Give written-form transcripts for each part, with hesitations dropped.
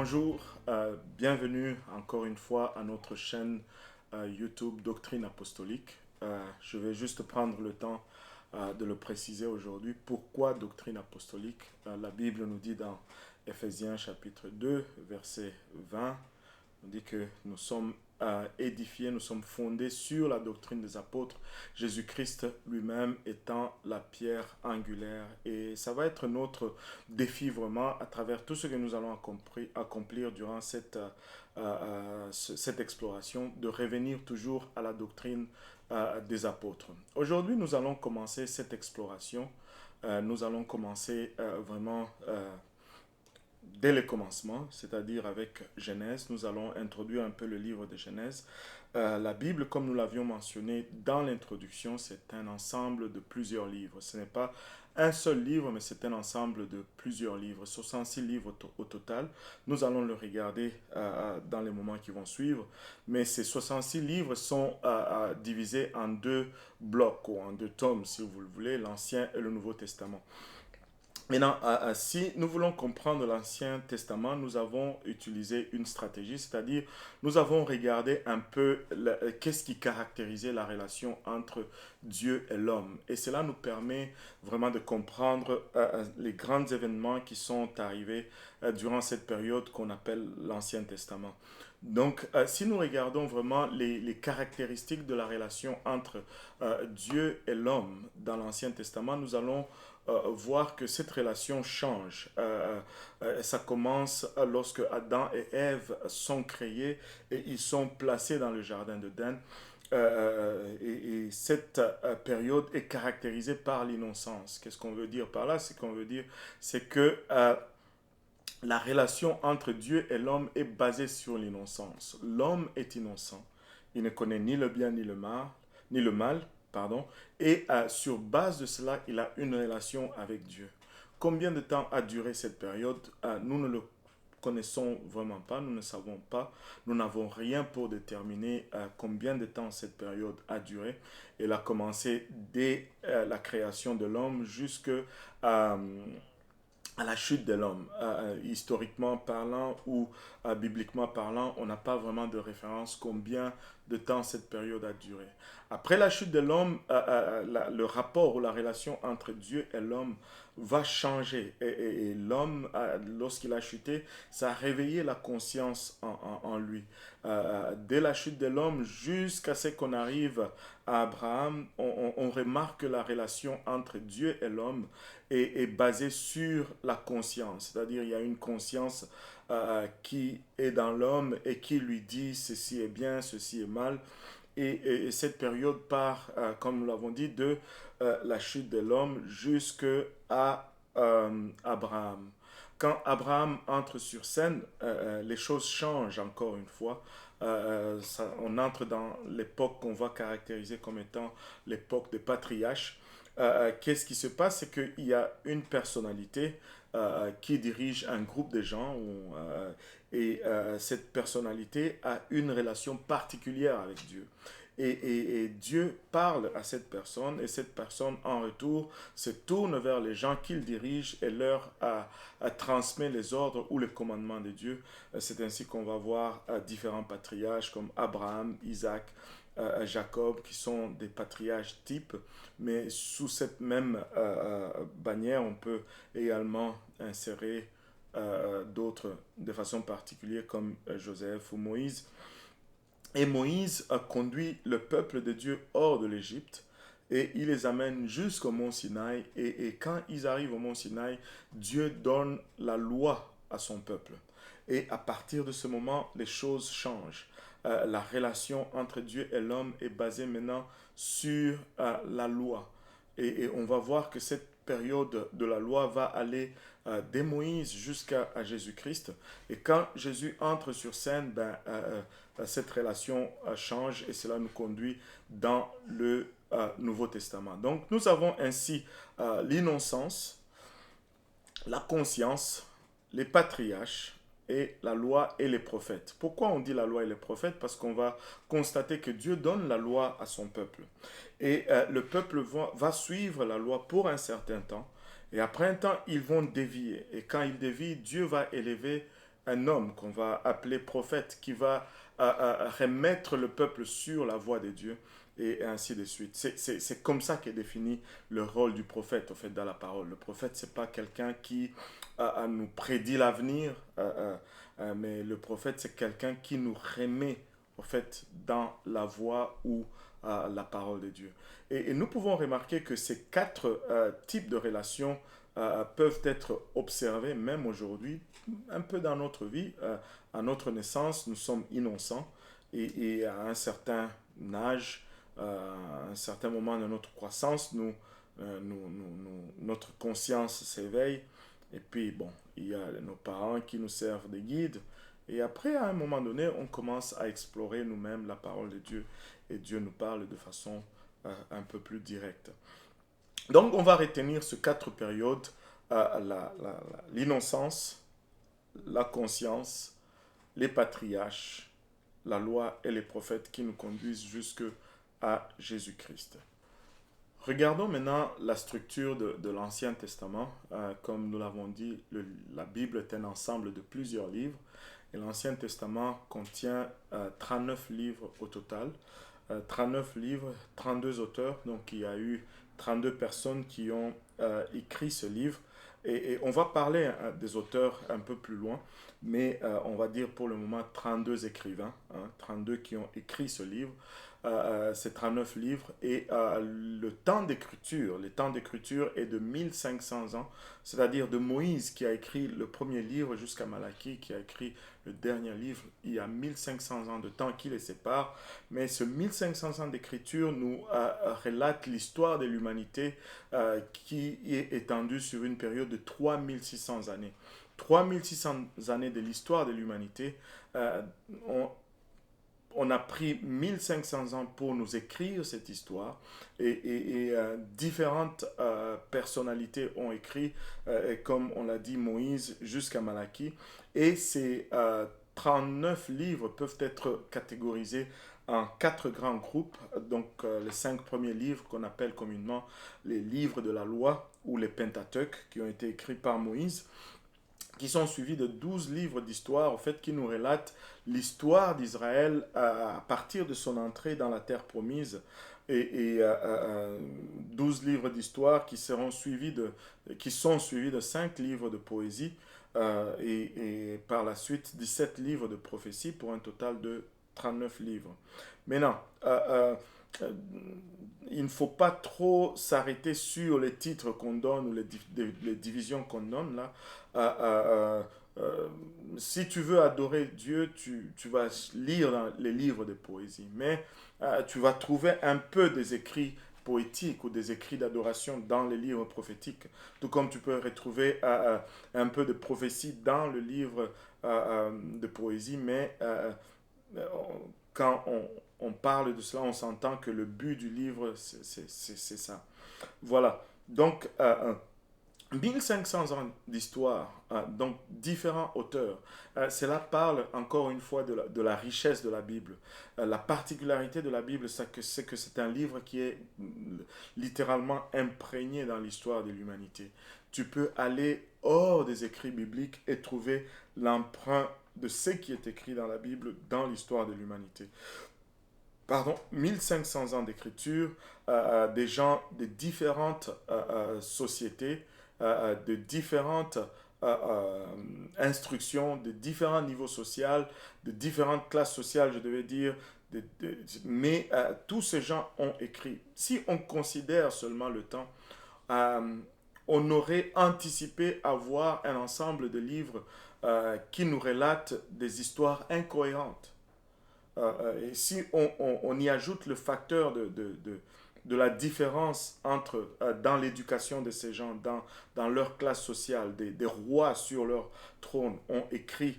Bonjour, bienvenue encore une fois à notre chaîne YouTube Doctrine Apostolique. Je vais juste prendre le temps de le préciser aujourd'hui. Pourquoi Doctrine Apostolique? La Bible nous dit dans Éphésiens chapitre 2, verset 20, on dit que nous sommes édifiés, nous sommes fondés sur la doctrine des apôtres, Jésus-Christ lui-même étant la pierre angulaire. Et ça va être notre défi vraiment à travers tout ce que nous allons accomplir durant cette exploration, de revenir toujours à la doctrine des apôtres. Aujourd'hui, nous allons commencer cette exploration. Nous allons commencer vraiment dès le commencement, c'est-à-dire avec Genèse. Nous allons introduire un peu le livre de Genèse. La Bible, comme nous l'avions mentionné dans l'introduction, c'est un ensemble de plusieurs livres. Ce n'est pas un seul livre, mais c'est un ensemble de plusieurs livres, 66 livres au total. Nous allons le regarder dans les moments qui vont suivre, mais ces 66 livres sont divisés en deux blocs, ou en deux tomes, si vous le voulez, l'Ancien et le Nouveau Testament. Maintenant, si nous voulons comprendre l'Ancien Testament, nous avons utilisé une stratégie, c'est-à-dire nous avons regardé un peu qu'est-ce qui caractérisait la relation entre Dieu et l'homme. Et cela nous permet vraiment de comprendre les grands événements qui sont arrivés durant cette période qu'on appelle l'Ancien Testament. Donc, si nous regardons vraiment les caractéristiques de la relation entre Dieu et l'homme dans l'Ancien Testament, nous allons voir que cette relation change. Ça commence lorsque Adam et Ève sont créés et ils sont placés dans le jardin d'Éden. Et cette période est caractérisée par l'innocence. Qu'est-ce qu'on veut dire par là? C'est que la relation entre Dieu et l'homme est basée sur l'innocence. L'homme est innocent. Il ne connaît ni le bien ni le mal, pardon. Et sur base de cela, il a une relation avec Dieu. Combien de temps a duré cette période? Nous ne le connaissons vraiment pas, nous ne savons pas, nous n'avons rien pour déterminer combien de temps cette période a duré. Elle a commencé dès la création de l'homme jusqu'à à la chute de l'homme. Historiquement parlant ou bibliquement parlant, on n'a pas vraiment de référence combien de temps cette période a duré. Après la chute de l'homme, le rapport ou la relation entre Dieu et l'homme va changer. Et l'homme, lorsqu'il a chuté, ça a réveillé la conscience en lui. Dès la chute de l'homme jusqu'à ce qu'on arrive à Abraham, on remarque que la relation entre Dieu et l'homme est basée sur la conscience. C'est-à-dire il y a une conscience qui est dans l'homme et qui lui dit ceci est bien, ceci est mal. Et cette période part, comme nous l'avons dit, de la chute de l'homme jusqu'à Abraham. Quand Abraham entre sur scène, les choses changent encore une fois. On entre dans l'époque qu'on va caractériser comme étant l'époque des patriarches. Qu'est-ce qui se passe? C'est qu'il y a une personnalité qui dirige un groupe de gens et cette personnalité a une relation particulière avec Dieu. Et Dieu parle à cette personne et cette personne en retour se tourne vers les gens qu'il dirige et leur transmet les ordres ou les commandements de Dieu. C'est ainsi qu'on va voir différents patriarches comme Abraham, Isaac, Jacob, qui sont des patriarches types, mais sous cette même bannière, on peut également insérer d'autres de façon particulière comme Joseph ou Moïse. Et Moïse a conduit le peuple de Dieu hors de l'Égypte et il les amène jusqu'au mont Sinaï. Et quand ils arrivent au mont Sinaï, Dieu donne la loi à son peuple. Et à partir de ce moment, les choses changent. La relation entre Dieu et l'homme est basée maintenant sur la loi. Et on va voir que cette période de la loi va aller dès Moïse jusqu'à Jésus-Christ. Et quand Jésus entre sur scène, cette relation change et cela nous conduit dans le Nouveau Testament. Donc nous avons ainsi l'innocence, la conscience, les patriarches et la loi et les prophètes. Pourquoi on dit la loi et les prophètes? Parce qu'on va constater que Dieu donne la loi à son peuple. Et le peuple va suivre la loi pour un certain temps. Et après un temps, ils vont dévier. Et quand ils dévient, Dieu va élever un homme qu'on va appeler prophète qui va remettre le peuple sur la voie de Dieu et ainsi de suite. C'est comme ça qu'est défini le rôle du prophète, au fait, dans la parole. Le prophète, c'est pas quelqu'un qui nous prédit l'avenir, mais le prophète, c'est quelqu'un qui nous remet, au fait, dans la voie ou la parole de Dieu. Et nous pouvons remarquer que ces quatre types de relations peuvent être observés même aujourd'hui, un peu dans notre vie. À notre naissance, nous sommes innocents et à un certain âge, à un certain moment de notre croissance, notre conscience s'éveille. Et puis, bon, il y a nos parents qui nous servent de guides. Et après, à un moment donné, on commence à explorer nous-mêmes la parole de Dieu. Et Dieu nous parle de façon un peu plus directe. Donc, on va retenir ces quatre périodes, l'innocence, la conscience, les patriarches, la loi et les prophètes qui nous conduisent jusque à Jésus-Christ. Regardons maintenant la structure de l'Ancien Testament. Comme nous l'avons dit, la Bible est un ensemble de plusieurs livres. Et l'Ancien Testament contient 39 livres au total. 39 livres, 32 auteurs. Donc il y a eu 32 personnes qui ont écrit ce livre. Et on va parler des auteurs un peu plus loin, mais on va dire pour le moment 32 écrivains, 32 qui ont écrit ce livre, ces 39 livres, et le temps d'écriture est de 1500 ans, c'est-à-dire de Moïse qui a écrit le premier livre jusqu'à Malachie qui a écrit le dernier livre. Il y a 1500 ans de temps qui les sépare, mais ce 1500 ans d'écriture nous relate l'histoire de l'humanité qui est étendue sur une période de 3600 années. 3600 années de l'histoire de l'humanité. On a pris 1500 ans pour nous écrire cette histoire et différentes personnalités ont écrit, comme on l'a dit, Moïse jusqu'à Malachie. Et ces 39 livres peuvent être catégorisés en quatre grands groupes. Donc les 5 premiers livres qu'on appelle communément les livres de la loi ou les Pentateuques qui ont été écrits par Moïse, qui sont suivis de 12 livres d'histoire, en fait, qui nous relatent l'histoire d'Israël à partir de son entrée dans la terre promise, et 12 livres d'histoire qui sont suivis de 5 livres de poésie, et par la suite 17 livres de prophétie pour un total de 39 livres. Maintenant, il ne faut pas trop s'arrêter sur les titres qu'on donne ou les divisions qu'on donne là. Si tu veux adorer Dieu, tu vas lire dans les livres de poésie, mais tu vas trouver un peu des écrits poétiques ou des écrits d'adoration dans les livres prophétiques, tout comme tu peux retrouver un peu de prophétie dans le livre de poésie, mais quand on parle de cela, on s'entend que le but du livre, c'est ça. Voilà. Donc, 1500 ans d'histoire, donc différents auteurs. Cela parle encore une fois de la richesse de la Bible. La particularité de la Bible, c'est que c'est un livre qui est littéralement imprégné dans l'histoire de l'humanité. Tu peux aller hors des écrits bibliques et trouver l'emprunt de ce qui est écrit dans la Bible dans l'histoire de l'humanité. Pardon, 1500 ans d'écriture, des gens de différentes sociétés, de différentes instructions, de différents niveaux sociaux, de différentes classes sociales, je devais dire, mais tous ces gens ont écrit. Si on considère seulement le temps, on aurait anticipé avoir un ensemble de livres qui nous relatent des histoires incohérentes. Et si on y ajoute le facteur de la différence entre, dans l'éducation de ces gens, dans leur classe sociale, des rois sur leur trône ont écrit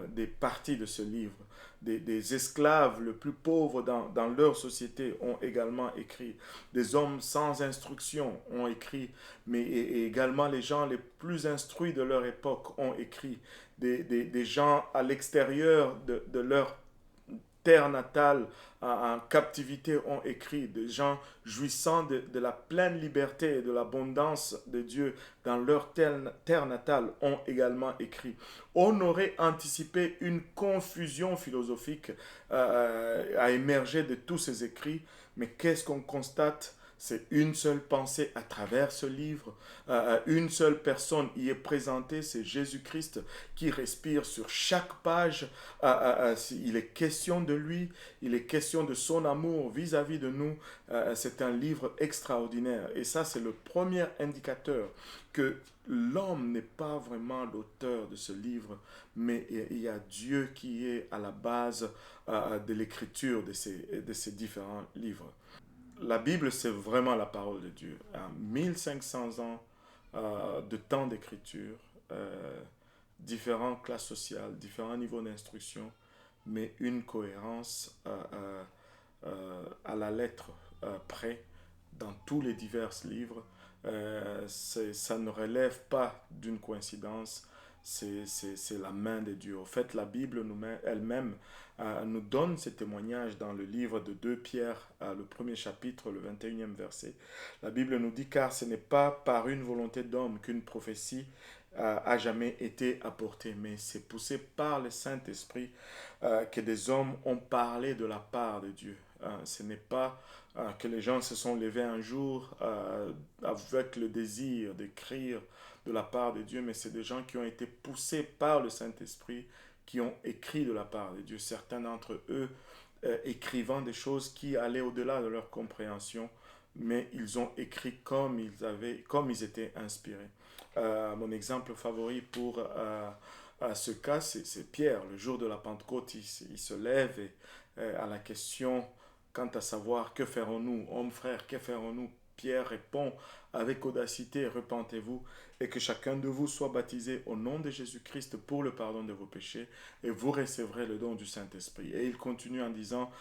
des parties de ce livre. Des esclaves les plus pauvres dans leur société ont également écrit. Des hommes sans instruction ont écrit, mais et également les gens les plus instruits de leur époque ont écrit. Des gens à l'extérieur de leur terre natale en captivité ont écrit, des gens jouissant de la pleine liberté et de l'abondance de Dieu dans leur terre natale ont également écrit. On aurait anticipé une confusion philosophique à émerger de tous ces écrits, mais qu'est-ce qu'on constate? C'est une seule pensée à travers ce livre. Une seule personne y est présentée, c'est Jésus-Christ qui respire sur chaque page. Il est question de lui, il est question de son amour vis-à-vis de nous. C'est un livre extraordinaire. Et ça, c'est le premier indicateur que l'homme n'est pas vraiment l'auteur de ce livre, mais il y a Dieu qui est à la base de l'écriture de ces différents livres. La Bible, c'est vraiment la parole de Dieu. 1500 ans de temps d'écriture, différentes classes sociales, différents niveaux d'instruction, mais une cohérence à la lettre près dans tous les divers livres. Ça ne relève pas d'une coïncidence, c'est la main de Dieu. En fait, la Bible elle-même nous donne ce témoignage dans le livre de 2 Pierre, le premier chapitre, le 21e verset. La Bible nous dit, car ce n'est pas par une volonté d'homme qu'une prophétie a jamais été apportée, mais c'est poussé par le Saint-Esprit que des hommes ont parlé de la part de Dieu. Ce n'est pas que les gens se sont levés un jour avec le désir d'écrire de la part de Dieu, mais c'est des gens qui ont été poussés par le Saint-Esprit, qui ont écrit de la part de Dieu. Certains d'entre eux écrivant des choses qui allaient au-delà de leur compréhension, mais ils ont écrit comme ils étaient inspirés. Mon exemple favori pour ce cas, c'est Pierre. Le jour de la Pentecôte, il se lève et à la question quant à savoir que ferons-nous, hommes frères, que ferons-nous? Pierre répond avec audacité, repentez-vous et que chacun de vous soit baptisé au nom de Jésus-Christ pour le pardon de vos péchés et vous recevrez le don du Saint-Esprit. Et il continue en disant,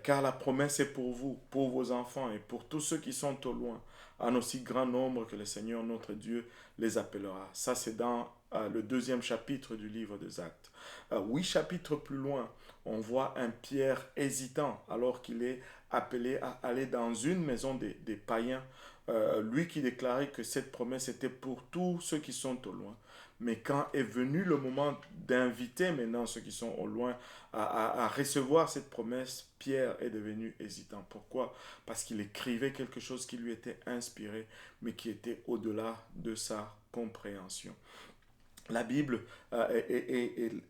car la promesse est pour vous, pour vos enfants et pour tous ceux qui sont au loin, en aussi grand nombre que le Seigneur notre Dieu les appellera. Ça, c'est dans le 2e chapitre du livre des Actes. 8 chapitres plus loin, on voit un Pierre hésitant alors qu'il est appelé à aller dans une maison des païens, lui qui déclarait que cette promesse était pour tous ceux qui sont au loin. Mais quand est venu le moment d'inviter maintenant ceux qui sont au loin à recevoir cette promesse, Pierre est devenu hésitant. Pourquoi? Parce qu'il écrivait quelque chose qui lui était inspiré, mais qui était au-delà de sa compréhension. La Bible,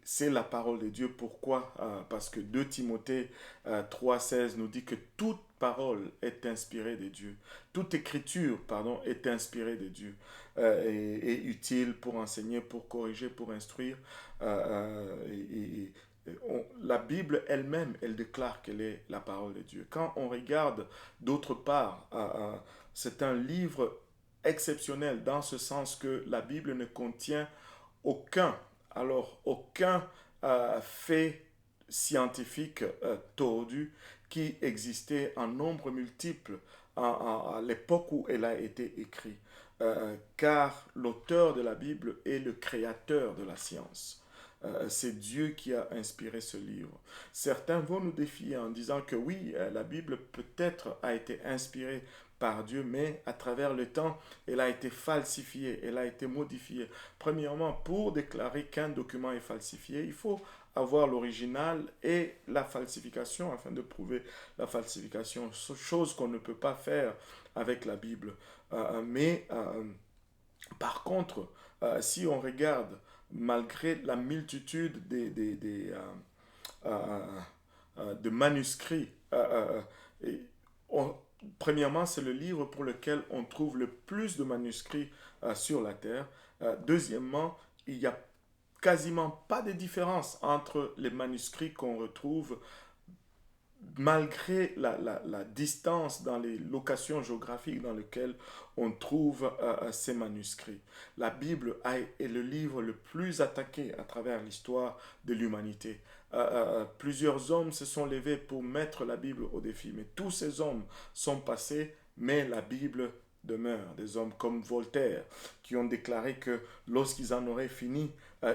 c'est la parole de Dieu. Pourquoi? Parce que 2 Timothée 3,16 nous dit que toute parole est inspirée de Dieu. Toute écriture, pardon, est inspirée de Dieu et utile pour enseigner, pour corriger, pour instruire. La Bible elle-même, elle déclare qu'elle est la parole de Dieu. Quand on regarde d'autre part, c'est un livre exceptionnel dans ce sens que la Bible ne contient aucun fait scientifique tordu qui existait en nombre multiple à l'époque où elle a été écrite. Car l'auteur de la Bible est le créateur de la science. C'est Dieu qui a inspiré ce livre. Certains vont nous défier en disant que oui, la Bible peut-être a été inspirée par Dieu, mais à travers le temps, elle a été falsifiée, elle a été modifiée. Premièrement, pour déclarer qu'un document est falsifié, il faut avoir l'original et la falsification afin de prouver la falsification, chose qu'on ne peut pas faire avec la Bible. Par contre, si on regarde, malgré la multitude de manuscrits, premièrement, c'est le livre pour lequel on trouve le plus de manuscrits sur la terre. Deuxièmement, il n'y a quasiment pas de différence entre les manuscrits qu'on retrouve malgré la distance dans les locations géographiques dans lesquelles on trouve ces manuscrits. La Bible est le livre le plus attaqué à travers l'histoire de l'humanité. Plusieurs hommes se sont levés pour mettre la Bible au défi, mais tous ces hommes sont passés, mais la Bible demeure. Des hommes comme Voltaire qui ont déclaré que lorsqu'ils en auraient fini,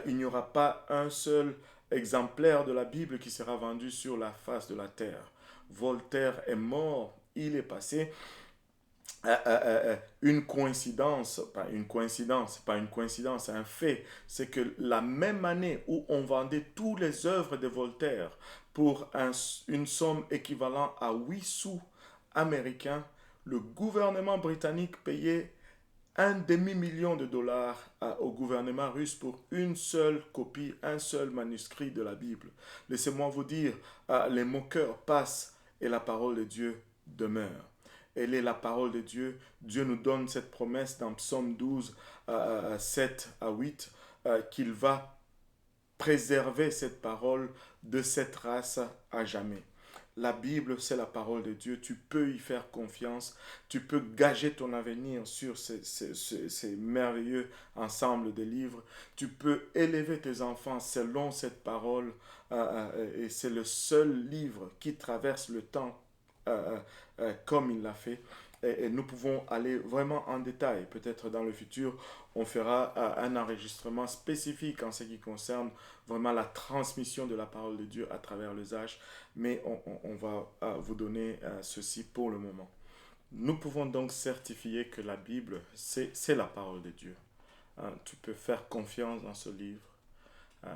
il n'y aura pas un seul exemplaire de la Bible qui sera vendu sur la face de la terre. Voltaire est mort, il est passé. Une coïncidence, pas une coïncidence, c'est un fait, c'est que la même année où on vendait toutes les œuvres de Voltaire pour une somme équivalente à 8 sous américains, le gouvernement britannique payait un demi-million de dollars au gouvernement russe pour une seule copie, un seul manuscrit de la Bible. Laissez-moi vous dire, les moqueurs passent et la parole de Dieu demeure. Elle est la parole de Dieu. Dieu nous donne cette promesse dans Psaume 12, 7 à 8, qu'il va préserver cette parole de cette race à jamais. La Bible, c'est la parole de Dieu. Tu peux y faire confiance. Tu peux gager ton avenir sur ces merveilleux ensembles de livres. Tu peux élever tes enfants selon cette parole. Et c'est le seul livre qui traverse le temps comme il l'a fait. Et nous pouvons aller vraiment en détail. Peut-être dans le futur, on fera un enregistrement spécifique en ce qui concerne vraiment la transmission de la parole de Dieu à travers les âges. Mais on va vous donner ceci pour le moment. Nous pouvons donc certifier que la Bible, c'est la parole de Dieu. Tu peux faire confiance dans ce livre.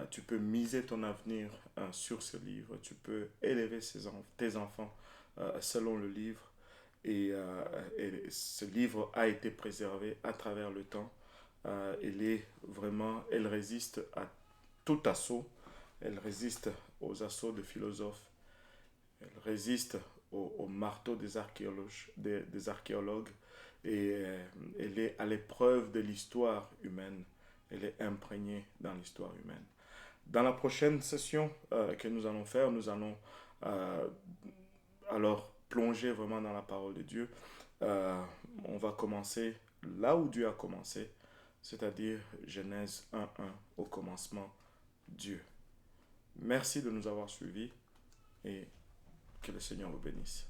Tu peux miser ton avenir sur ce livre. Tu peux élever tes enfants selon le livre. Et ce livre a été préservé à travers le temps. Elle résiste à tout assaut. Elle résiste aux assauts de philosophes. Elle résiste au marteau des archéologues. Et elle est à l'épreuve de l'histoire humaine. Elle est imprégnée dans l'histoire humaine. Dans la prochaine session que nous allons faire, nous allons alors plonger vraiment dans la parole de Dieu. On va commencer là où Dieu a commencé, c'est-à-dire Genèse 1.1, au commencement, Dieu. Merci de nous avoir suivis et que le Seigneur vous bénisse.